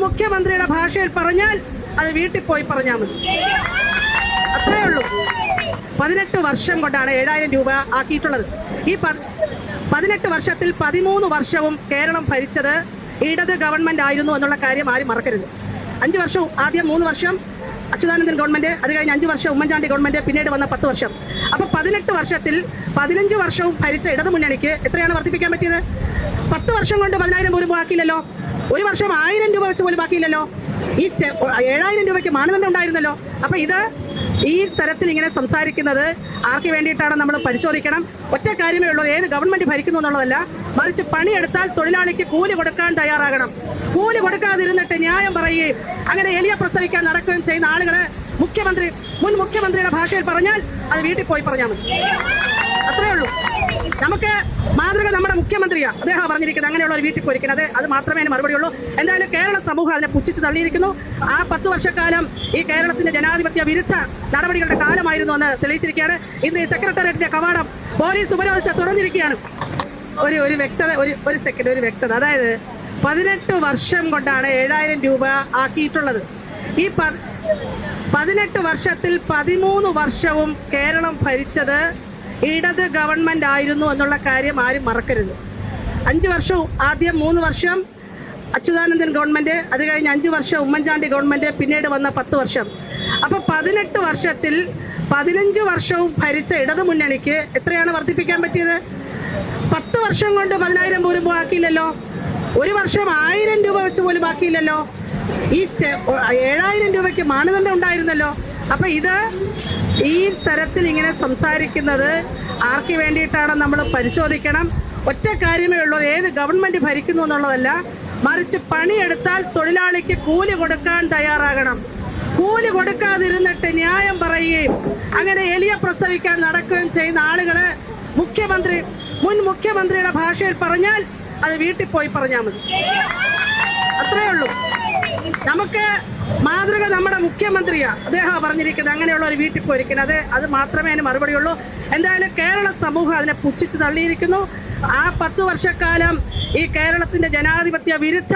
മുഖ്യമന്ത്രിയുടെ ഭാഷയിൽ പറഞ്ഞാൽ അത് വീട്ടിൽ പോയി പറഞ്ഞാൽ മതി. അത്രേ ഉള്ളൂ. 18 വർഷം കൊണ്ടാണ് 7000 രൂപ ആക്കിയിട്ടുള്ളത്. ഈ 18 വർഷത്തിൽ 13 വർഷവും കേരളം ഭരിച്ചത് ഇടത് ഗവൺമെന്റ് ആയിരുന്നു എന്നുള്ള കാര്യം ആരും മറക്കരുത്. 5 വർഷവും, ആദ്യം 3 വർഷം അച്യുതാനന്ദൻ ഗവൺമെന്റ്, അത് കഴിഞ്ഞ് 5 വർഷം ഉമ്മൻചാണ്ടി ഗവൺമെന്റ്, പിന്നീട് വന്ന 10 വർഷം. അപ്പൊ 18 വർഷത്തിൽ 15 വർഷവും ഭരിച്ച ഇടതു മുന്നണിക്ക് എത്രയാണ് വർദ്ധിപ്പിക്കാൻ പറ്റിയത്? 10 വർഷം കൊണ്ട് 10,000 പോലും ബാക്കിയില്ലല്ലോ. ഒരു വർഷം 1000 രൂപ വെച്ച് പോലും ബാക്കിയില്ലല്ലോ. ഈ 7000 രൂപയ്ക്ക് മാനദണ്ഡം ഉണ്ടായിരുന്നല്ലോ. അപ്പൊ ഇത് ഈ തരത്തിൽ ഇങ്ങനെ സംസാരിക്കുന്നത് ആർക്ക് വേണ്ടിയിട്ടാണ് നമ്മൾ പരിശോധിക്കണം. ഒറ്റ കാര്യമേ ഉള്ളൂ, ഏത് ഗവൺമെന്റ് ഭരിക്കുന്നു എന്നുള്ളതല്ല, മറിച്ച് പണിയെടുത്താൽ തൊഴിലാളിക്ക് കൂലി കൊടുക്കാൻ തയ്യാറാകണം. കൂലി കൊടുക്കാതിരുന്നിട്ട് ന്യായം പറയുകയും അങ്ങനെ എലിയ പ്രസവിക്കാൻ നടക്കുകയും ചെയ്യുന്ന ആളുകള് മുൻ മുഖ്യമന്ത്രിയുടെ ഭാഷയിൽ പറഞ്ഞാൽ അത് വീട്ടിൽ പോയി പറഞ്ഞാൽ മതി. അത്രേ ഉള്ളൂ. നമുക്ക് മാതൃക നമ്മുടെ മുഖ്യമന്ത്രിയാ, അദ്ദേഹം പറഞ്ഞിരിക്കുന്നത് അങ്ങനെയുള്ള ഒരു വീട്ടിൽ പോയിരിക്കുന്നത്. അത് മാത്രമേ അതിന് മറുപടി ഉള്ളൂ. എന്തായാലും കേരള സമൂഹം അതിനെ പുച്ഛിച്ച് തള്ളിയിരിക്കുന്നു. ആ 10 വർഷക്കാലം ഈ കേരളത്തിന്റെ ജനാധിപത്യ വിരുദ്ധ നടപടികളുടെ കാലമായിരുന്നു എന്ന് തെളിയിച്ചിരിക്കുകയാണ്. ഇന്ന് ഈ സെക്രട്ടേറിയറ്റിന്റെ കവാടം പോലീസ് ഉപരോധിച്ച് തുറന്നിരിക്കുകയാണ്. ഒരു വ്യക്തത, ഒരു സെക്കൻഡ്, ഒരു വ്യക്തത. അതായത് 18 വർഷം കൊണ്ടാണ് 7000 രൂപ ആക്കിയിട്ടുള്ളത്. ഈ 18 വർഷത്തിൽ 13 വർഷവും കേരളം ഭരിച്ചത് ഇടത് ഗവൺമെന്റ് ആയിരുന്നു എന്നുള്ള കാര്യം ആരും മറക്കരുത്. 5 വർഷവും, ആദ്യം 3 വർഷം അച്യുതാനന്ദൻ ഗവൺമെന്റ്, അത് കഴിഞ്ഞ് 5 വർഷം ഉമ്മൻചാണ്ടി ഗവൺമെന്റ്, പിന്നീട് വന്ന 10 വർഷം. അപ്പൊ 18 വർഷത്തിൽ 15 വർഷവും ഭരിച്ച ഇടതു മുന്നണിക്ക് എത്രയാണ് വർദ്ധിപ്പിക്കാൻ പറ്റിയത്? 10 വർഷം കൊണ്ട് 10,000 പോലും ബാക്കിയില്ലല്ലോ. ഒരു വർഷം 1000 രൂപ വെച്ച് പോലും ബാക്കിയില്ലല്ലോ. ഈ 7000 രൂപയ്ക്ക് മാനദണ്ഡം ഉണ്ടായിരുന്നല്ലോ. അപ്പൊ ഇത് ഈ തരത്തിൽ ഇങ്ങനെ സംസാരിക്കുന്നത് ആർക്ക് വേണ്ടിയിട്ടാണ് നമ്മൾ പരിശോധിക്കണം. ഒറ്റ കാര്യമേ ഉള്ളൂ, ഏത് ഗവൺമെന്റ് ഭരിക്കുന്നു എന്നുള്ളതല്ല, മറിച്ച് പണിയെടുത്താൽ തൊഴിലാളിക്ക് കൂലി കൊടുക്കാൻ തയ്യാറാകണം. കൂലി കൊടുക്കാതിരുന്നിട്ട് ന്യായം പറയുകയും അങ്ങനെ എലിയ പ്രസവിക്കാൻ നടക്കുകയും ചെയ്യുന്ന ആളുകള് മുൻ മുഖ്യമന്ത്രിയുടെ ഭാഷയിൽ പറഞ്ഞാൽ അത് വീട്ടിൽ പോയി പറഞ്ഞാൽ മതി. അത്രേ ഉള്ളൂ. നമുക്ക് മാതൃക നമ്മുടെ മുഖ്യമന്ത്രിയാ, അദ്ദേഹം പറഞ്ഞിരിക്കുന്നത് അങ്ങനെയുള്ള ഒരു വീട്ടിൽ പോയിരിക്കുന്നത്. അത് മാത്രമേ അതിന് മറുപടി ഉള്ളൂ. എന്തായാലും കേരള സമൂഹം അതിനെ പുച്ഛിച്ച് തള്ളിയിരിക്കുന്നു. ആ 10 വർഷക്കാലം ഈ കേരളത്തിന്റെ ജനാധിപത്യ വിരുദ്ധ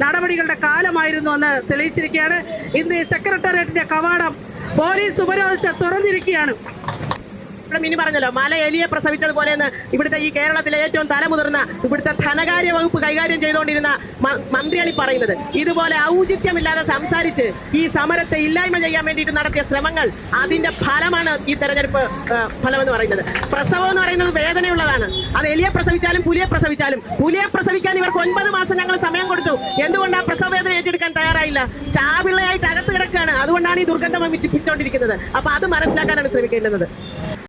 നടപടികളുടെ കാലമായിരുന്നു എന്ന് തെളിയിച്ചിരിക്കുകയാണ്. ഇന്ന് ഈ സെക്രട്ടേറിയറ്റിന്റെ കവാടം പോലീസ് ഉപരോധിച്ച് തുറന്നിരിക്കുകയാണ്. മിനി പറഞ്ഞല്ലോ, മല എലിയെ പ്രസവിച്ചതുപോലെ ഇവിടുത്തെ ഈ കേരളത്തിലെ ഏറ്റവും തലമുതിർന്ന ഇവിടുത്തെ ധനകാര്യ വകുപ്പ് കൈകാര്യം ചെയ്തുകൊണ്ടിരുന്ന മന്ത്രിയാണ് പറയുന്നത്. ഇതുപോലെ ഔചിത്യമില്ലാതെ സംസാരിച്ച് ഈ സമരത്തെ ഇല്ലായ്മ ചെയ്യാൻ വേണ്ടിയിട്ട് നടത്തിയ ശ്രമങ്ങൾ, അതിന്റെ ഫലമാണ് ഈ തെരഞ്ഞെടുപ്പ് ഫലം എന്ന് പറയുന്നത്. പ്രസവം എന്ന് പറയുന്നത് വേദനയുള്ളതാണ്. അത് എലിയെ പ്രസവിച്ചാലും പുലിയെ പ്രസവിക്കാൻ ഇവർക്ക് 9 മാസം ഞങ്ങൾ സമയം കൊടുത്തു. എന്തുകൊണ്ട് ആ പ്രസവ വേദന ഏറ്റെടുക്കാൻ തയ്യാറായില്ല? ചാപിള്ളയായിട്ട് അകത്ത് കിടക്കുകയാണ്. അതുകൊണ്ടാണ് ഈ ദുർഗന്ധം പിടിച്ചോണ്ടിരിക്കുന്നത്. അപ്പൊ അത് മനസ്സിലാക്കാനാണ് ശ്രമിക്കേണ്ടത്.